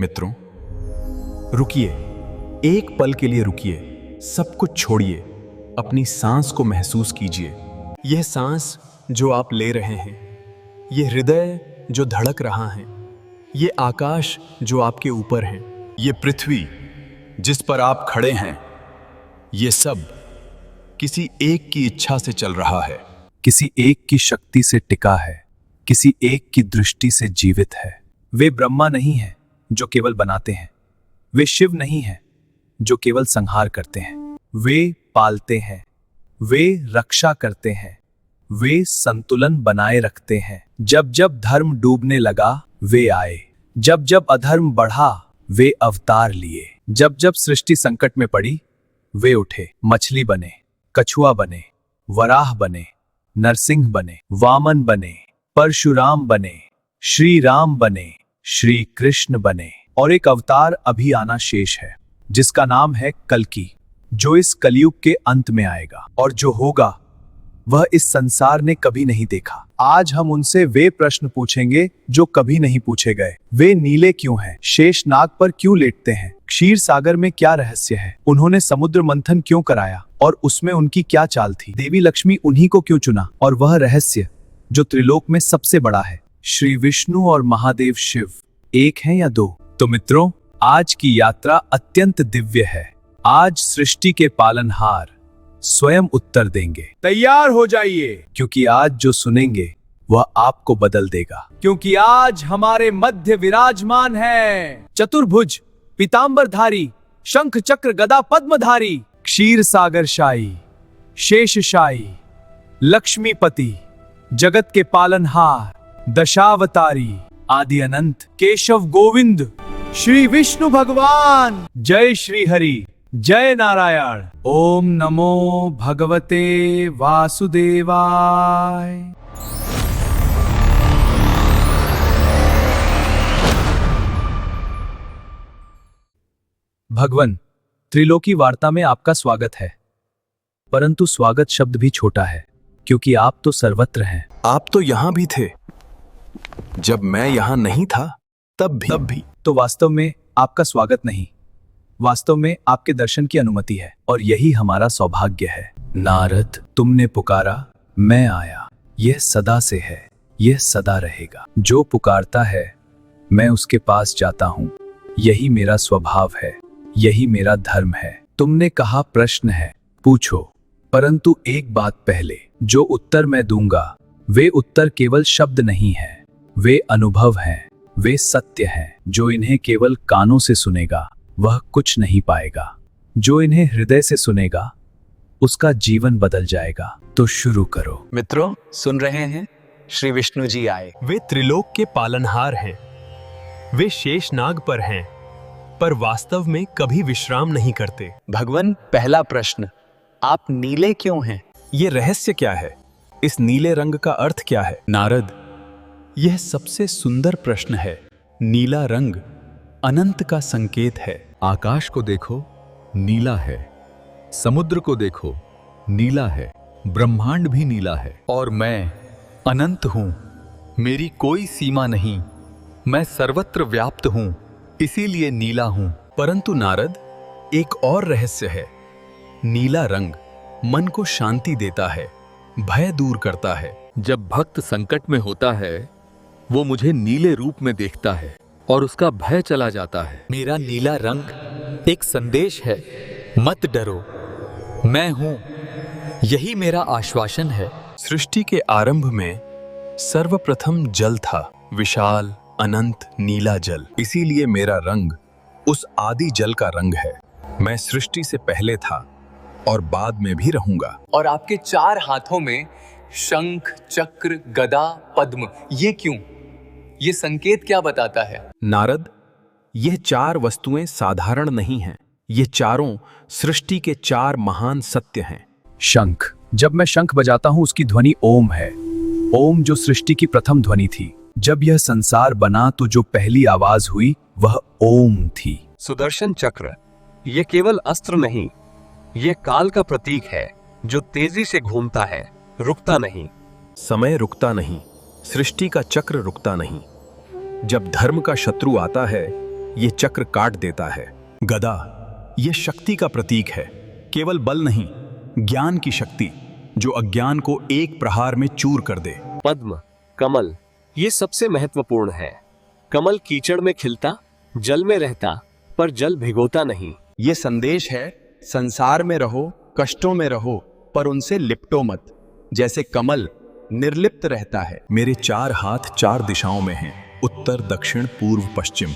मित्रों, रुकिए, एक पल के लिए रुकिए, सब कुछ छोड़िए, अपनी सांस को महसूस कीजिए। यह सांस जो आप ले रहे हैं, यह हृदय जो धड़क रहा है, ये आकाश जो आपके ऊपर है, ये पृथ्वी जिस पर आप खड़े हैं, ये सब किसी एक की इच्छा से चल रहा है, किसी एक की शक्ति से टिका है, किसी एक की दृष्टि से जीवित है। वे ब्रह्मा नहीं हैं जो केवल बनाते हैं, वे शिव नहीं हैं जो केवल संहार करते हैं, वे पालते हैं, वे रक्षा करते हैं, वे संतुलन बनाए रखते हैं। जब जब धर्म डूबने लगा वे आए, जब जब अधर्म बढ़ा वे अवतार लिए, जब जब सृष्टि संकट में पड़ी वे उठे। मछली बने, कछुआ बने, वराह बने, नरसिंह बने, वामन बने, परशुराम बने, श्री राम बने, श्री कृष्ण बने, और एक अवतार अभी आना शेष है जिसका नाम है कल्कि, जो इस कलयुग के अंत में आएगा और जो होगा वह इस संसार ने कभी नहीं देखा। आज हम उनसे वे प्रश्न पूछेंगे जो कभी नहीं पूछे गए। वे नीले क्यों हैं? शेष नाग पर क्यों लेटते हैं? क्षीर सागर में क्या रहस्य है? उन्होंने समुद्र मंथन क्यों कराया और उसमें उनकी क्या चाल थी? देवी लक्ष्मी उन्हीं को क्यों चुना? और वह रहस्य जो त्रिलोक में सबसे बड़ा है, श्री विष्णु और महादेव शिव एक हैं या दो? तो मित्रों, आज की यात्रा अत्यंत दिव्य है। आज सृष्टि के पालनहार स्वयं उत्तर देंगे। तैयार हो जाइए, क्योंकि आज जो सुनेंगे वह आपको बदल देगा। क्योंकि आज हमारे मध्य विराजमान है चतुर्भुज, पीतांबरधारी, शंख चक्र गदा पद्मधारी, क्षीर सागर शाही, शेषशाही, लक्ष्मीपति, जगत के पालनहार, दशावतारी, आदि अनंत, केशव गोविंद, श्री विष्णु भगवान। जय श्री हरि, जय नारायण। ओम नमो भगवते वासुदेवाय। भगवान, त्रिलोकी वार्ता में आपका स्वागत है, परंतु स्वागत शब्द भी छोटा है, क्योंकि आप तो सर्वत्र हैं। आप तो यहां भी थे जब मैं यहां नहीं था, तब भी। तो वास्तव में आपका स्वागत नहीं, वास्तव में आपके दर्शन की अनुमति है, और यही हमारा सौभाग्य है। नारद, तुमने पुकारा, मैं आया। यह सदा से है, यह सदा रहेगा। जो पुकारता है मैं उसके पास जाता हूं, यही मेरा स्वभाव है, यही मेरा धर्म है। तुमने कहा प्रश्न है, पूछो, परंतु एक बात पहले, जो उत्तर मैं दूंगा वे उत्तर केवल शब्द नहीं है, वे अनुभव हैं, वे सत्य हैं। जो इन्हें केवल कानों से सुनेगा वह कुछ नहीं पाएगा, जो इन्हें हृदय से सुनेगा उसका जीवन बदल जाएगा। तो शुरू करो। मित्रों, सुन रहे हैं, श्री विष्णु जी आए। वे त्रिलोक के पालनहार हैं, वे शेष नाग पर हैं, पर वास्तव में कभी विश्राम नहीं करते। भगवान, पहला प्रश्न, आप नीले क्यों हैं? ये रहस्य क्या है? इस नीले रंग का अर्थ क्या है? नारद, यह सबसे सुंदर प्रश्न है। नीला रंग अनंत का संकेत है। आकाश को देखो, नीला है, समुद्र को देखो, नीला है, ब्रह्मांड भी नीला है, और मैं अनंत हूं, मेरी कोई सीमा नहीं, मैं सर्वत्र व्याप्त हूं, इसीलिए नीला हूं। परंतु नारद, एक और रहस्य है। नीला रंग मन को शांति देता है, भय दूर करता है। जब भक्त संकट में होता है वो मुझे नीले रूप में देखता है और उसका भय चला जाता है। मेरा नीला रंग एक संदेश है, मत डरो, मैं हूं, यही मेरा आश्वासन है। सृष्टि के आरंभ में सर्वप्रथम जल था, विशाल अनंत नीला जल। इसीलिए मेरा रंग उस आदि जल का रंग है। मैं सृष्टि से पहले था और बाद में भी रहूंगा। और आपके 4 हाथों में शंख, चक्र, गदा, पद्म, ये क्यों? ये संकेत क्या बताता है? नारद, यह 4 वस्तुएं साधारण नहीं हैं। ये चारों सृष्टि के 4 महान सत्य हैं। शंख, जब मैं शंख बजाता हूं उसकी ध्वनि ओम है। ओम जो सृष्टि की प्रथम ध्वनि थी। जब यह संसार बना तो जो पहली आवाज हुई वह ओम थी। सुदर्शन चक्र, ये केवल अस्त्र नहीं, ये काल का प्रतीक है जो तेजी से घूमता है, रुकता नहीं। समय रुकता नहीं, सृष्टि का चक्र रुकता नहीं। जब धर्म का शत्रु आता है ये चक्र काट देता है। गदा ये शक्ति का प्रतीक है, केवल बल नहीं, ज्ञान की शक्ति जो अज्ञान को एक प्रहार में चूर कर दे। पद्म, कमल, ये सबसे महत्वपूर्ण है। कमल कीचड़ में खिलता, जल में रहता, पर जल भिगोता नहीं। ये संदेश है, संसार में रहो, कष्टों में रहो, पर उनसे लिपटो मत। जैसे कमल निर्लिप्त रहता है। मेरे 4 हाथ 4 दिशाओं में हैं, उत्तर, दक्षिण, पूर्व, पश्चिम,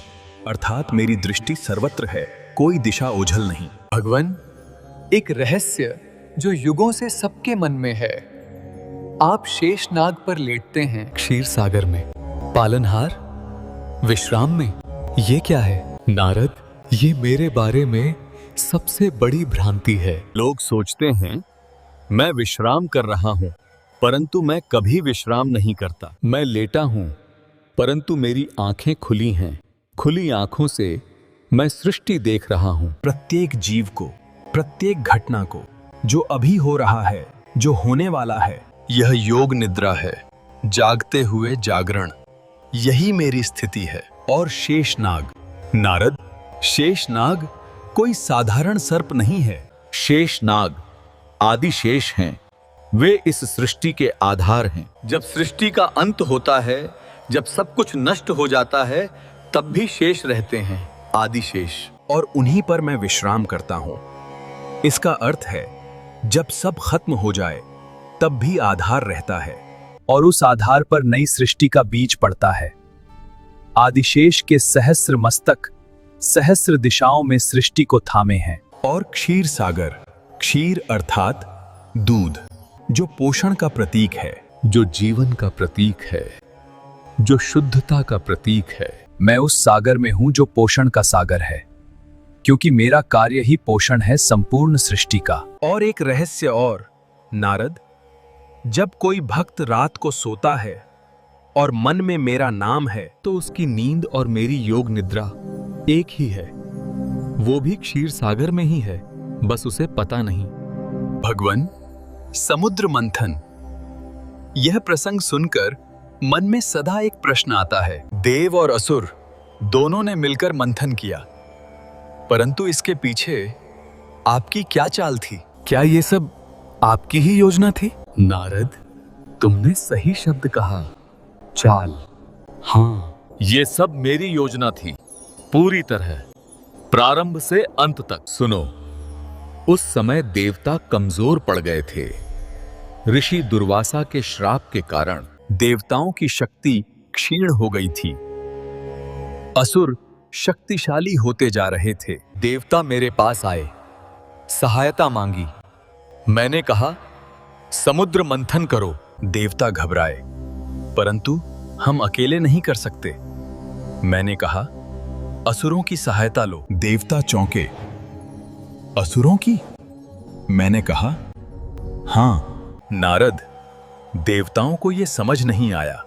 अर्थात मेरी दृष्टि सर्वत्र है, कोई दिशा ओझल नहीं। भगवान, एक रहस्य जो युगों से सबके मन में है। आप शेषनाग पर लेटते हैं, क्षीर सागर में, पालनहार, विश्राम में, ये क्या है? नारद, ये मेरे बारे में सबसे बड़ी भ्रांति है। लोग सोचते हैं मैं विश्राम कर रहा हूं, परंतु मैं कभी विश्राम नहीं करता। मैं लेटा हूं, परंतु मेरी आंखें खुली हैं। खुली आंखों से मैं सृष्टि देख रहा हूं। प्रत्येक जीव को, प्रत्येक घटना को, जो अभी हो रहा है, जो होने वाला है, यह योग निद्रा है, जागते हुए जागरण, यही मेरी स्थिति है। और शेषनाग, नारद, शेषनाग कोई साधारण सर्प नहीं है। शेषनाग आदिशेष हैं, वे इस सृष्टि के आधार हैं। जब सृष्टि का अंत होता है, जब सब कुछ नष्ट हो जाता है, तब भी शेष रहते हैं, आदिशेष। और उन्हीं पर मैं विश्राम करता हूं। इसका अर्थ है, जब सब खत्म हो जाए तब भी आधार रहता है, और उस आधार पर नई सृष्टि का बीज पड़ता है। आदिशेष के सहस्र मस्तक सहस्र दिशाओं में सृष्टि को थामे हैं। और क्षीर सागर, क्षीर अर्थात दूध, जो पोषण का प्रतीक है, जो जीवन का प्रतीक है, जो शुद्धता का प्रतीक है। मैं उस सागर में हूं जो पोषण का सागर है, क्योंकि मेरा कार्य ही पोषण है संपूर्ण सृष्टि का। और एक रहस्य और, नारद, जब कोई भक्त रात को सोता है और मन में मेरा नाम है, तो उसकी नींद और मेरी योग निद्रा एक ही है। वो भी क्षीर सागर में ही है, बस उसे पता नहीं। भगवन, समुद्र मंथन, यह प्रसंग सुनकर मन में सदा एक प्रश्न आता है। देव और असुर दोनों ने मिलकर मंथन किया, परंतु इसके पीछे आपकी क्या चाल थी? क्या ये सब आपकी ही योजना थी? नारद, तुमने सही शब्द कहा, चाल। हाँ, ये सब मेरी योजना थी, पूरी तरह, प्रारंभ से अंत तक। सुनो, उस समय देवता कमजोर पड़ गए थे। ऋषि दुर्वासा के श्राप के कारण देवताओं की शक्ति क्षीण हो गई थी। असुर शक्तिशाली होते जा रहे थे। देवता मेरे पास आए, सहायता मांगी। मैंने कहा, समुद्र मंथन करो। देवता घबराए, परंतु हम अकेले नहीं कर सकते। मैंने कहा, असुरों की सहायता लो। देवता चौंके, असुरों की? मैंने कहा, हां नारद, देवताओं को यह समझ नहीं आया,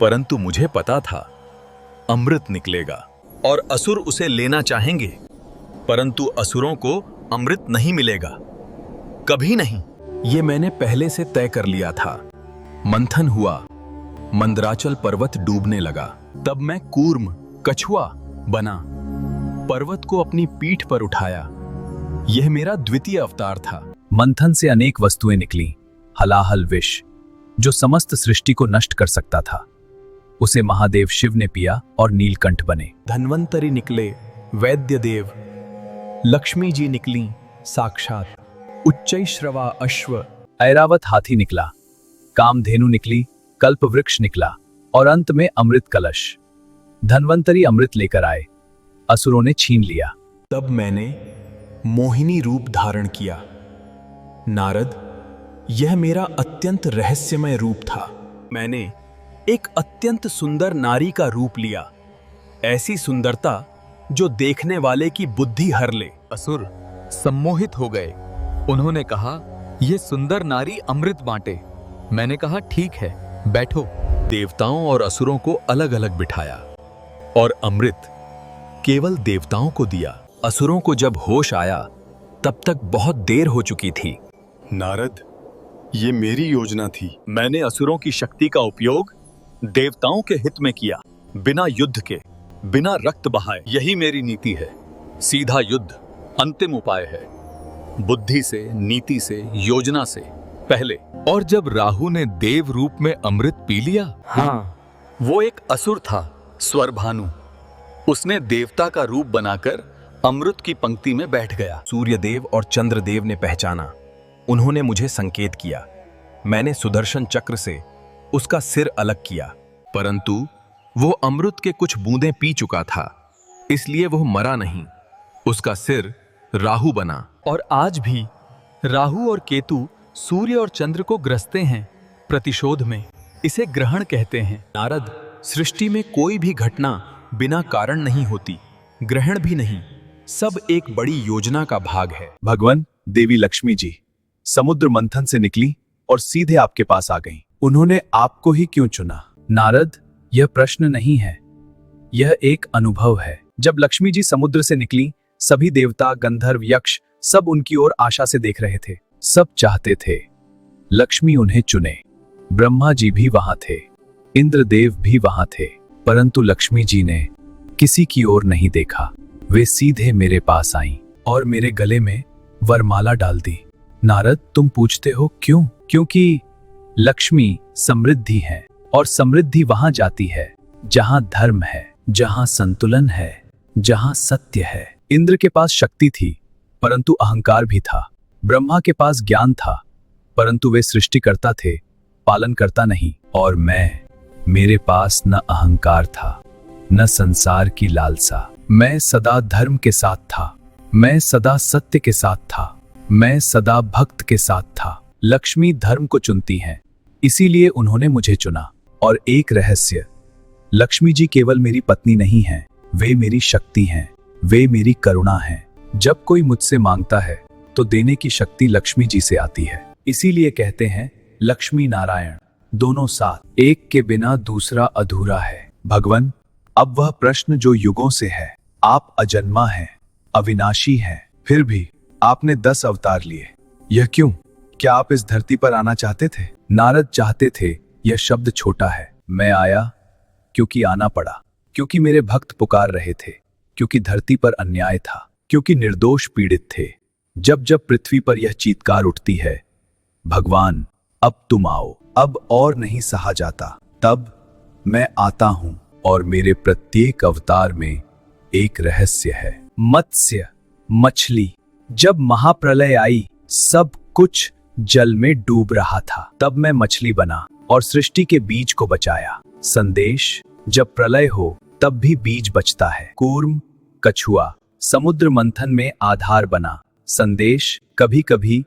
परंतु मुझे पता था अमृत निकलेगा और असुर उसे लेना चाहेंगे, परंतु असुरों को अमृत नहीं मिलेगा, कभी नहीं। ये मैंने पहले से तय कर लिया था। मंथन हुआ, मंदराचल पर्वत डूबने लगा। तब मैं कूर्म, कछुआ बना, पर्वत को अपनी पीठ पर उठाया। यह मेरा द्वितीय अवतार था। मंथन से अनेक वस्तुएं निकली। हलाहल विष, जो समस्त सृष्टि को नष्ट कर सकता था, उसे महादेव शिव ने पिया और नीलकंठ बने। धन्वंतरी निकले, वैद्य देव, लक्ष्मी जी निकली साक्षात, उच्चैश्रवा अश्व, ऐरावत हाथी निकला, कामधेनु निकली, कल्प वृक्ष निकला और अंत में अमृत कलश। धन्वंतरी अमृत लेकर आए, असुरों ने छीन लिया। तब मैंने मोहिनी रूप धारण किया। नारद, यह मेरा अत्यंत रहस्यमय रूप था। मैंने एक अत्यंत सुंदर नारी का रूप लिया, ऐसी सुंदरता जो देखने वाले की बुद्धि हर ले। असुर सम्मोहित हो गए। उन्होंने कहा, यह सुंदर नारी अमृत बांटे। मैंने कहा, ठीक है, बैठो। देवताओं और असुरों को अलग अलग बिठाया और अमृत केवल देवताओं को दिया। असुरों को जब होश आया तब तक बहुत देर हो चुकी थी। नारद, ये मेरी योजना थी। मैंने असुरों की शक्ति का उपयोग देवताओं के हित में किया, बिना युद्ध के। बिना रक्त बहाए। यही मेरी नीति है। सीधा युद्ध अंतिम उपाय है। बुद्धि से, नीति से, योजना से पहले। और जब राहु ने देव रूप में अमृत पी लिया, हाँ, वो एक असुर था, स्वरभानु। उसने देवता का रूप बनाकर अमृत की पंक्ति में बैठ गया। सूर्यदेव और चंद्रदेव ने पहचाना। उन्होंने मुझे संकेत किया। मैंने सुदर्शन चक्र से उसका सिर अलग किया, परंतु वो अमृत के कुछ बूंदें पी चुका था, इसलिए वो मरा नहीं। उसका सिर राहु बना। और आज भी राहु और केतु सूर्य और चंद्र को ग्रसते हैं प्रतिशोध में। इसे ग्रहण कहते हैं। नारद, सृष्टि में कोई भी घटना बिना कारण नहीं होती, ग्रहण भी नहीं। सब एक बड़ी योजना का भाग है। भगवान, देवी लक्ष्मी जी समुद्र मंथन से निकली और सीधे आपके पास आ गईं। उन्होंने आपको ही क्यों चुना? नारद, यह प्रश्न नहीं है, यह एक अनुभव है। जब लक्ष्मी जी समुद्र से निकली, सभी देवता, गंधर्व, यक्ष सब उनकी ओर आशा से देख रहे थे। सब चाहते थे लक्ष्मी उन्हें चुने। ब्रह्मा जी भी वहां थे, इंद्रदेव भी वहां थे, परंतु लक्ष्मी जी ने किसी की ओर नहीं देखा। वे सीधे मेरे पास आईं और मेरे गले में वरमाला डाल दी। नारद, तुम पूछते हो क्यों? क्योंकि लक्ष्मी समृद्धि है, और समृद्धि वहां जाती है जहां धर्म है, जहां संतुलन है, जहां सत्य है। इंद्र के पास शक्ति थी, परंतु अहंकार भी था। ब्रह्मा के पास ज्ञान था, परंतु वे सृष्टिकर्ता थे, पालनकर्ता नहीं। और मेरे पास न अहंकार था, न संसार की लालसा। मैं सदा धर्म के साथ था, मैं सदा सत्य के साथ था, मैं सदा भक्त के साथ था। लक्ष्मी धर्म को चुनती हैं, इसीलिए उन्होंने मुझे चुना। और एक रहस्य, लक्ष्मी जी केवल मेरी पत्नी नहीं हैं, वे मेरी शक्ति हैं, वे मेरी करुणा हैं। जब कोई मुझसे मांगता है तो देने की शक्ति लक्ष्मी जी से आती है। इसीलिए कहते हैं लक्ष्मी नारायण दोनों साथ, एक के बिना दूसरा अधूरा है। भगवान, अब वह प्रश्न जो युगों से है, आप अजन्मा हैं, अविनाशी हैं, फिर भी आपने 10 अवतार लिए, यह क्यों? क्या आप इस धरती पर आना चाहते थे? नारद, चाहते थे यह शब्द छोटा है। मैं आया क्योंकि आना पड़ा, क्योंकि मेरे भक्त पुकार रहे थे, क्योंकि धरती पर अन्याय था, क्योंकि निर्दोष पीड़ित थे। जब जब पृथ्वी पर यह चीत्कार उठती है, भगवान अब तुम आओ, अब और नहीं सहा जाता, तब मैं आता हूं। और मेरे प्रत्येक अवतार में एक रहस्य है। मत्स्य, मछली, जब महाप्रलय आई, सब कुछ जल में डूब रहा था, तब मैं मछली बना और सृष्टि के बीज को बचाया। संदेश, जब प्रलय हो तब भी बीज बचता है। कूर्म, कछुआ, समुद्र मंथन में आधार बना। संदेश, कभी कभी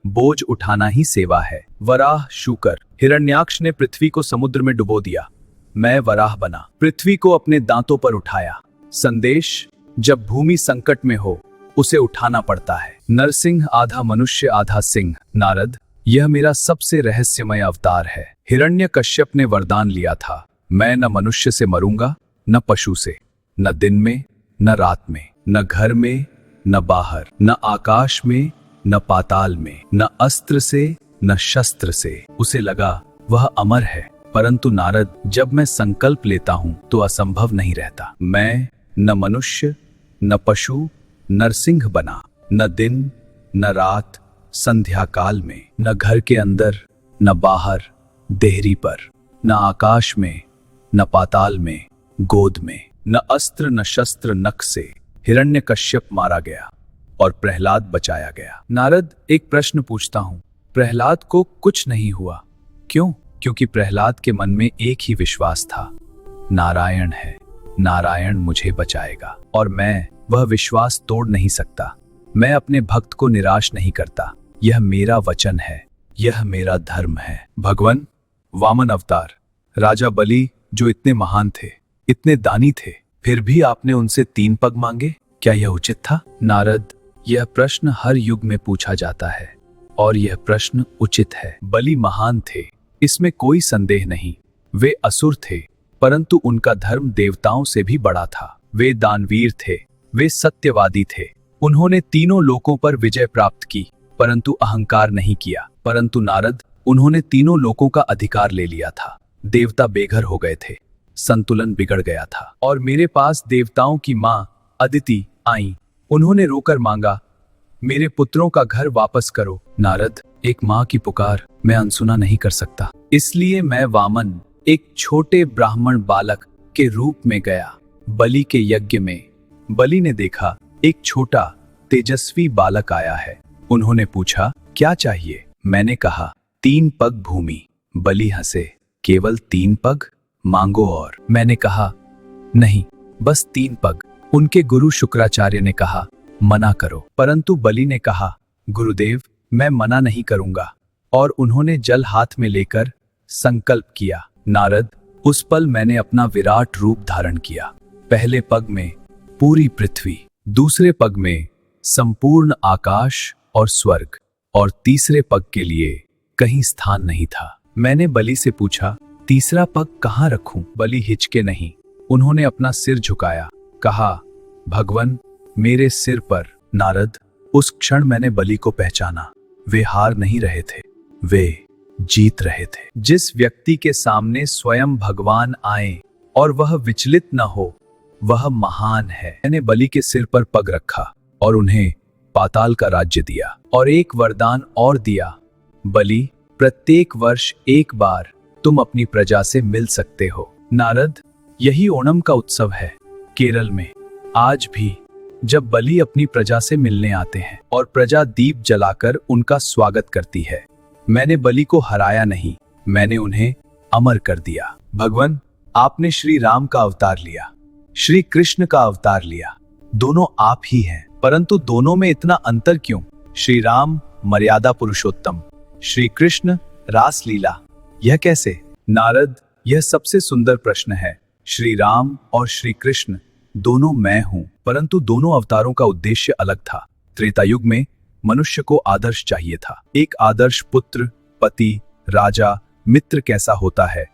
बोझ उठाना ही सेवा है। वराह, शूकर, हिरण्याक्ष ने पृथ्वी को समुद्र में डुबो दिया, मैं वराह बना, पृथ्वी को अपने दांतों पर उठाया। संदेश, जब भूमि संकट में हो उसे उठाना पड़ता है। नरसिंह, आधा मनुष्य आधा सिंह। नारद, यह मेरा सबसे रहस्यमय अवतार है। हिरण्यकश्यप ने वरदान लिया था, मैं न मनुष्य से मरूंगा, न पशु से, न दिन में न रात में, न घर में न बाहर, न आकाश में न पाताल में, न अस्त्र से न शस्त्र से। उसे लगा वह अमर है, परंतु नारद, जब मैं संकल्प लेता हूं तो असंभव नहीं रहता। मैं न मनुष्य न पशु नरसिंह बना, न दिन न रात संध्या काल में, न घर के अंदर न बाहर देहरी पर, न आकाश में न पाताल में गोद में, न अस्त्र न शस्त्र नख से। हिरण्यकश्यप मारा गया और प्रहलाद बचाया गया। नारद, एक प्रश्न पूछता हूं, प्रहलाद को कुछ नहीं हुआ, क्यों? क्योंकि प्रहलाद के मन में एक ही विश्वास था, नारायण है, नारायण मुझे बचाएगा। और मैं वह विश्वास तोड़ नहीं सकता। मैं अपने भक्त को निराश नहीं करता, यह मेरा वचन है, यह मेरा धर्म है। भगवान, वामन अवतार, राजा बलि जो इतने महान थे, इतने दानी थे, फिर भी आपने उनसे 3 पग मांगे, क्या यह उचित था? नारद, यह प्रश्न हर युग में पूछा जाता है और यह प्रश्न उचित है। बलि महान थे, इसमें कोई संदेह नहीं। वे असुर थे, परंतु उनका धर्म देवताओं से भी बड़ा था। वे दानवीर थे, वे सत्यवादी थे। उन्होंने तीनों लोकों पर विजय प्राप्त की, परंतु अहंकार नहीं किया। परंतु नारद, उन्होंने तीनों लोकों का अधिकार ले लिया था। देवता बेघर हो गए थे, संतुलन बिगड़ गया था। और मेरे पास देवताओं की मां अदिति आई। उन्होंने रोकर मांगा, मेरे पुत्रों का घर वापस करो। नारद, एक मां की पुकार मैं अनसुना नहीं कर सकता, इसलिए मैं वामन, एक छोटे ब्राह्मण बालक के रूप में गया बलि के यज्ञ में। बलि ने देखा एक छोटा तेजस्वी बालक आया है। उन्होंने पूछा, क्या चाहिए? मैंने कहा, 3 पग भूमि। बलि हंसे, केवल 3 पग? मांगो और। मैंने कहा, नहीं, बस 3 पग। उनके गुरु शुक्राचार्य ने कहा, मना करो। परंतु बलि ने कहा, गुरुदेव, मैं मना नहीं करूंगा। और उन्होंने जल हाथ में लेकर संकल्प किया। नारद, उस पल मैंने अपना विराट रूप धारण किया। पहले पग में पूरी पृथ्वी, दूसरे पग में संपूर्ण आकाश और स्वर्ग, और तीसरे पग के लिए कहीं स्थान नहीं था। मैंने बलि से पूछा, तीसरा पग कहाँ रखूं? बलि हिचके नहीं, उन्होंने अपना सिर झुकाया, कहा, भगवन, मेरे सिर पर। नारद, उस क्षण मैंने बलि को पहचाना। वे हार नहीं रहे थे, वे जीत रहे थे। जिस व्यक्ति के सामने स्वयं भगवान आए और वह विचलित न हो, वह महान है। मैंने बलि के सिर पर पग रखा और उन्हें पाताल का राज्य दिया और एक वरदान और दिया, बलि, प्रत्येक वर्ष एक बार तुम अपनी प्रजा से मिल सकते हो। नारद, यही ओणम का उत्सव है केरल में। आज भी जब बलि अपनी प्रजा से मिलने आते हैं और प्रजा दीप जलाकर उनका स्वागत करती है, मैंने बलि को हराया नहीं, मैंने उन्हें अमर कर दिया। भगवान, आपने श्री राम का अवतार लिया, श्री कृष्ण का अवतार लिया, दोनों आप ही हैं, परंतु दोनों में इतना अंतर क्यों? श्री राम मर्यादा पुरुषोत्तम, श्री कृष्ण रास लीला, यह कैसे? नारद, यह सबसे सुंदर प्रश्न है। श्री राम और श्री कृष्ण दोनों मैं हूं, परंतु दोनों अवतारों का उद्देश्य अलग था। त्रेता युग में मनुष्य को आदर्श चाहिए था। एक आदर्श पुत्र, पति, राजा, मित्र कैसा होता है,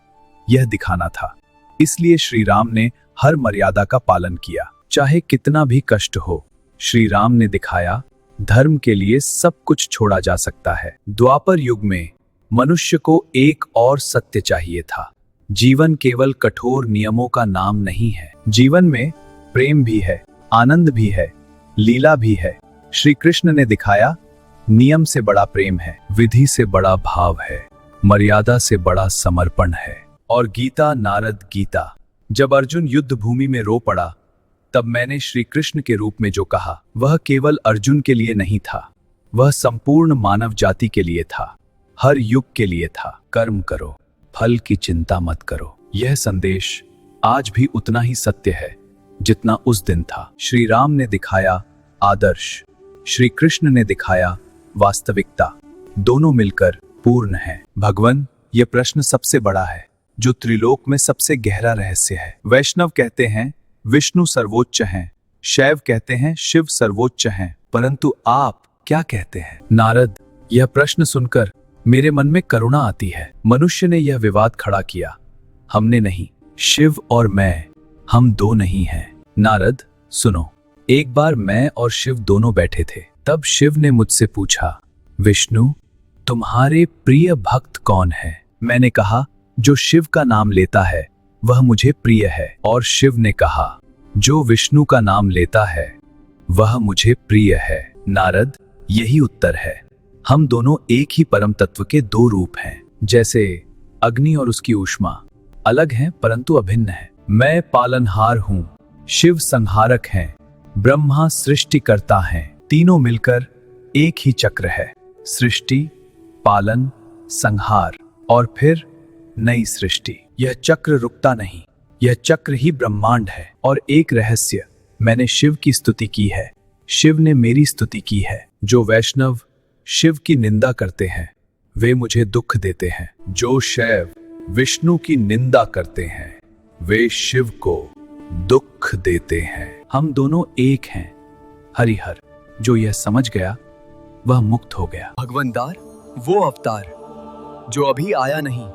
यह दिखाना था। इसलिए श्री राम ने हर मर्यादा का पालन किया, चाहे कितना भी कष्ट हो। श्री राम ने दिखाया, धर्म के लिए सब कुछ छोड़ा जा सकता है। द्वापर युग में मनुष्य को एक और सत्य चाहिए था। जीवन केवल कठोर नियमों का नाम नहीं है। जीवन में प्रेम भी है, आनंद भी है, लीला भी है। श्री कृष्ण ने दिखाया, नियम से बड़ा प्रेम है, विधि से बड़ा भाव है, मर्यादा से बड़ा समर्पण है। और गीता, नारद, गीता, जब अर्जुन युद्ध भूमि में रो पड़ा, तब मैंने श्री कृष्ण के रूप में जो कहा, वह केवल अर्जुन के लिए नहीं था, वह संपूर्ण मानव जाति के लिए था, हर युग के लिए था। कर्म करो, फल की चिंता मत करो। यह संदेश आज भी उतना ही सत्य है जितना उस दिन था। श्री राम ने दिखाया आदर्श, श्री कृष्ण ने दिखाया वास्तविकता, दोनों मिलकर पूर्ण है। भगवान, यह प्रश्न सबसे बड़ा है, जो त्रिलोक में सबसे गहरा रहस्य है। वैष्णव कहते हैं विष्णु सर्वोच्च हैं, शैव कहते हैं शिव सर्वोच्च हैं, परंतु आप क्या कहते हैं? नारद, यह प्रश्न सुनकर मेरे मन में करुणा आती है। मनुष्य ने यह विवाद खड़ा किया, हमने नहीं। शिव और मैं, हम दो नहीं हैं। नारद, सुनो, एक बार मैं और शिव दोनों बैठे थे। तब शिव ने मुझसे पूछा, विष्णु, तुम्हारे प्रिय भक्त कौन है? मैंने कहा, जो शिव का नाम लेता है वह मुझे प्रिय है। और शिव ने कहा, जो विष्णु का नाम लेता है वह मुझे प्रिय है। नारद, यही उत्तर है। हम दोनों एक ही परम तत्व के दो रूप हैं। जैसे अग्नि और उसकी ऊष्मा अलग हैं परंतु अभिन्न हैं। मैं पालनहार हूं, शिव संहारक हैं, ब्रह्मा सृष्टिकर्ता हैं। तीनों मिलकर एक ही चक्र है, सृष्टि, पालन, संहार और फिर नई सृष्टि। यह चक्र रुकता नहीं, यह चक्र ही ब्रह्मांड है। और एक रहस्य, मैंने शिव की स्तुति की है, शिव ने मेरी स्तुति की है। जो वैष्णव शिव की निंदा करते हैं वे मुझे दुख देते हैं, जो शैव विष्णु की निंदा करते हैं वे शिव को दुख देते हैं। हम दोनों एक हैं। हरिहर, जो यह समझ गया वह मुक्त हो गया। भगवंतार, वो अवतार जो अभी आया नहीं,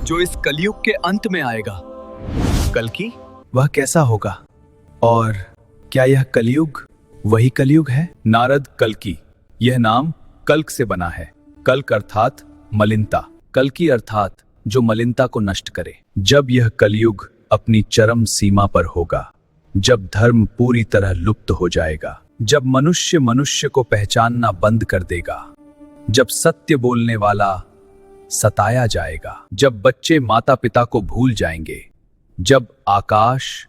जो इस कलयुग के अंत में आएगा। कल्कि, वह कैसा होगा और क्या यह कलयुग वही कलयुग है? नारद, कल्कि, यह नाम कल्क से बना है। कल्क अर्थात मलिनता, कल्कि अर्थात जो मलिनता को नष्ट करे। जब यह कलयुग अपनी चरम सीमा पर होगा, जब धर्म पूरी तरह लुप्त हो जाएगा, जब मनुष्य मनुष्य को पहचानना बंद कर देगा, जब सत्य बोलने वाला सताया जाएगा, जब बच्चे माता पिता को भूल जाएंगे, जब आकाश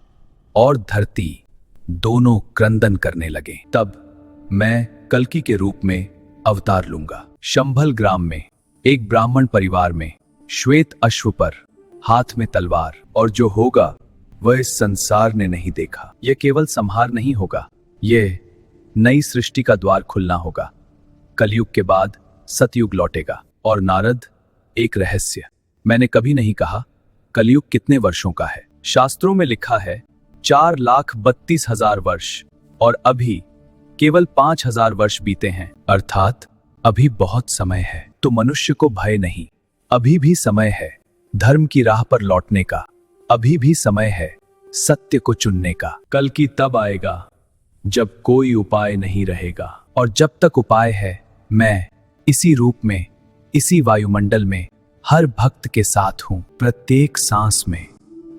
और धरती दोनों क्रंदन करने लगे, तब मैं कल्कि के रूप में अवतार लूंगा। शंभल ग्राम में एक ब्राह्मण परिवार में श्वेत अश्व पर हाथ में तलवार, और जो होगा वह इस संसार ने नहीं देखा। यह केवल संहार नहीं होगा, यह नई सृष्टि का द्वार खुलना होगा। कलयुग के बाद सतयुग लौटेगा। और नारद, एक रहस्य, मैंने कभी नहीं कहा कलयुग कितने वर्षों का है। शास्त्रों में लिखा है 4,32,000 वर्ष, और अभी केवल 5,000 वर्ष बीते हैं, अर्थात अभी बहुत समय है। तो मनुष्य को भय नहीं, अभी भी समय है धर्म की राह पर लौटने का, अभी भी समय है सत्य को चुनने का। कल की तब आएगा जब कोई उपाय नहीं रहेगा, और जब तक उपाय है मैं इसी रूप में, इसी वायुमंडल में हर भक्त के साथ हूं, प्रत्येक सांस में,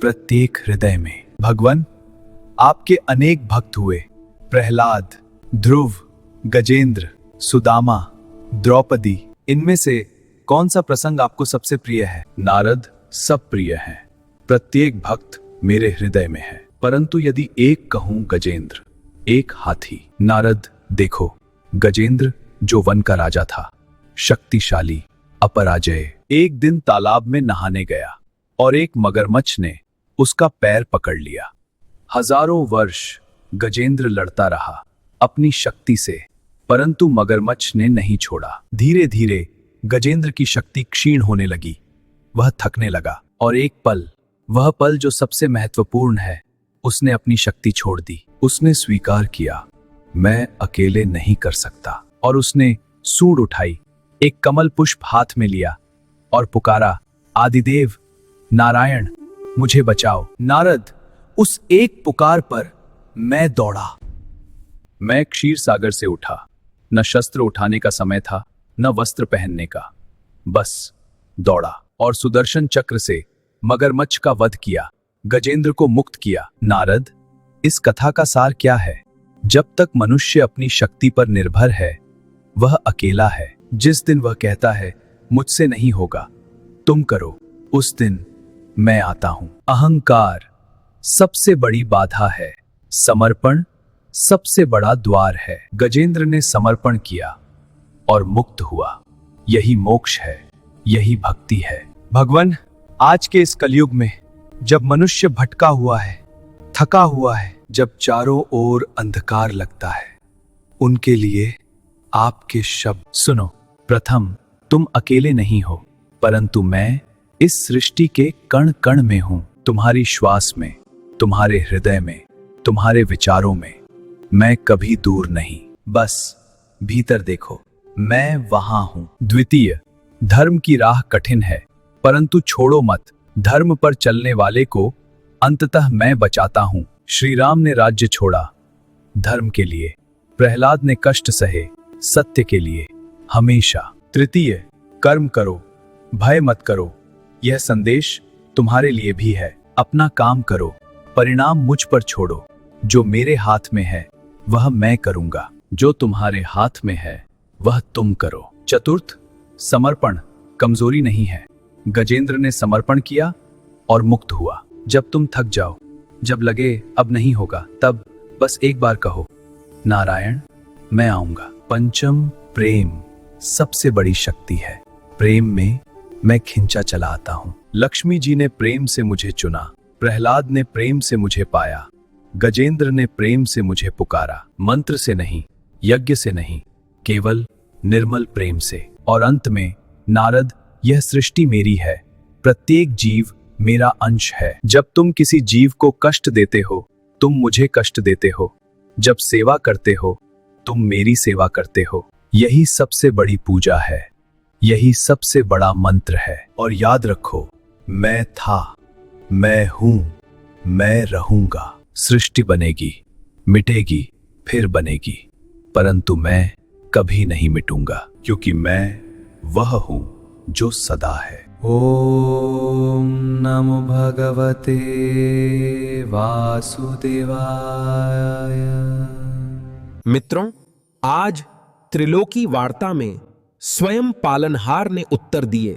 प्रत्येक हृदय में। भगवान, आपके अनेक भक्त हुए, प्रहलाद, ध्रुव, गजेंद्र, सुदामा, द्रौपदी, इनमें से कौन सा प्रसंग आपको सबसे प्रिय है? नारद, सब प्रिय हैं, प्रत्येक भक्त मेरे हृदय में है, परंतु यदि एक कहूं गजेंद्र, एक हाथी। नारद, देखो, गजेंद्र जो वन का राजा था, शक्तिशाली, अपराजय, एक दिन तालाब में नहाने गया और एक मगरमच्छ ने उसका पैर पकड़ लिया। हजारों वर्ष गजेंद्र लड़ता रहा अपनी शक्ति से, परंतु मगरमच्छ ने नहीं छोड़ा। धीरे धीरे गजेंद्र की शक्ति क्षीण होने लगी, वह थकने लगा, और एक पल, वह पल जो सबसे महत्वपूर्ण है, उसने अपनी शक्ति छोड़ दी। उसने स्वीकार किया, मैं अकेले नहीं कर सकता, और उसने सूंड उठाई, एक कमल पुष्प हाथ में लिया और पुकारा, आदिदेव, नारायण, मुझे बचाओ। नारद, उस एक पुकार पर मैं दौड़ा। मैं क्षीर सागर से उठा, न शस्त्र उठाने का समय था, न वस्त्र पहनने का, बस दौड़ा, और सुदर्शन चक्र से मगरमच्छ का वध किया, गजेंद्र को मुक्त किया। नारद, इस कथा का सार क्या है? जब तक मनुष्य अपनी शक्ति पर निर्भर है, वह अकेला है। जिस दिन वह कहता है मुझसे नहीं होगा, तुम करो, उस दिन मैं आता हूं। अहंकार सबसे बड़ी बाधा है, समर्पण सबसे बड़ा द्वार है। गजेंद्र ने समर्पण किया और मुक्त हुआ। यही मोक्ष है, यही भक्ति है। भगवान, आज के इस कलयुग में जब मनुष्य भटका हुआ है, थका हुआ है, जब चारों ओर अंधकार लगता है, उनके लिए आपके शब्द सुनो। प्रथम, तुम अकेले नहीं हो, परंतु मैं इस सृष्टि के कण कण में हूं, तुम्हारी श्वास में, तुम्हारे हृदय में, तुम्हारे विचारों में। मैं कभी दूर नहीं, बस भीतर देखो, मैं वहां हूं। द्वितीय, धर्म की राह कठिन है, परंतु छोड़ो मत, धर्म पर चलने वाले को अंततः मैं बचाता हूं। श्री राम ने राज्य छोड़ा धर्म के लिए, प्रहलाद ने कष्ट सहे सत्य के लिए, हमेशा। तृतीय, कर्म करो, भय मत करो। यह संदेश तुम्हारे लिए भी है। अपना काम करो, परिणाम मुझ पर छोड़ो। जो मेरे हाथ में है वह मैं करूंगा, जो तुम्हारे हाथ में है वह तुम करो। चतुर्थ, समर्पण कमजोरी नहीं है। गजेंद्र ने समर्पण किया और मुक्त हुआ। जब तुम थक जाओ, जब लगे अब नहीं होगा, तब बस एक बार कहो, नारायण, मैं आऊंगा। पंचम, प्रेम सबसे बड़ी शक्ति है। प्रेम में मैं खिंचा चला आता हूं। लक्ष्मी जी ने प्रेम से मुझे चुना, प्रहलाद ने प्रेम से मुझे पाया, गजेंद्र ने प्रेम से मुझे पुकारा। मंत्र से नहीं, यज्ञ से नहीं, केवल निर्मल प्रेम से। और अंत में, नारद, यह सृष्टि मेरी है, प्रत्येक जीव मेरा अंश है। जब तुम किसी जीव को कष्ट देते हो, तुम मुझे कष्ट देते हो। जब सेवा करते हो, तुम मेरी सेवा करते हो। यही सबसे बड़ी पूजा है, यही सबसे बड़ा मंत्र है। और याद रखो, मैं था, मैं हूं, मैं रहूंगा। सृष्टि बनेगी, मिटेगी, फिर बनेगी, परंतु मैं कभी नहीं मिटूंगा, क्योंकि मैं वह हूं जो सदा है। ओम नमो भगवते वासुदेवाय। मित्रों, आज त्रिलोकी वार्ता में स्वयं पालनहार ने उत्तर दिए।